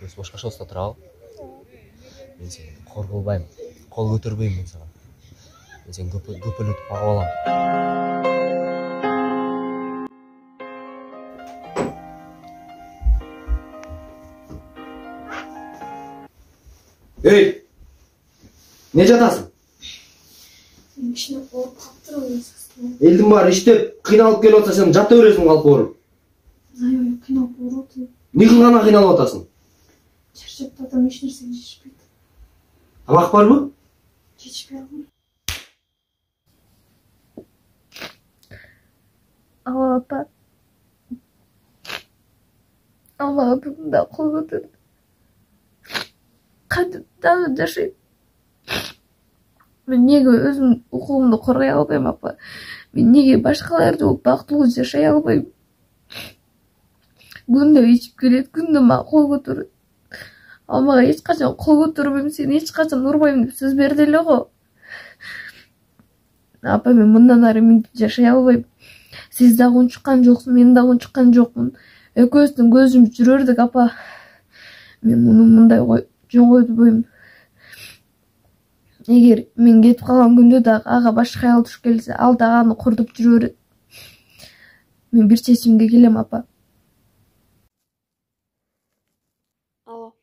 экөөбүз бошко шоста турабы. Мен сени кор кылбайм, кол көтөрбөйм мен сага. Мен сени көпөлөтүп багып алам. Эй! Не жатасың? Ишине ооруп калыптырмын. Элдин баары иштеп, кыйналып келип атса, сен жата бересиң калып ооруп. Аябай кыйналып ооруп атам. Не кылгана кыйналып атасың? Чарчап атам, эч нерсе жешпейт. Тамак барбы? Жешпей алам. Алла апа. Алла бүгүн да кол көтөрдү. Кантип дагы жашайм? Мен неге өзүм укугумду коргой албайм, апа? Мен неге башкаларды бактылуу жашай албайм? Күндө ичип келет, күндө мага кол көтөрөт. Ал мага эч качан кол көтөрбөйм, сени эч качан урбайм деп сөз берди эле го. Апа, мен мындан ары мынтип жашай албайм. Сиз дагы унчуккан жоксуң, мен дагы унчуккан жокмун. Экөөбүздүн көзүбүз жүрөрдүк, апа. Мен муну мындай жөн койбойм. Эгер мен кетип калган күндө дагы ага башка аял туш келсе, ал дагы аны кордоп жүрө берет. Мен бир чечимге келем, апа. Алло.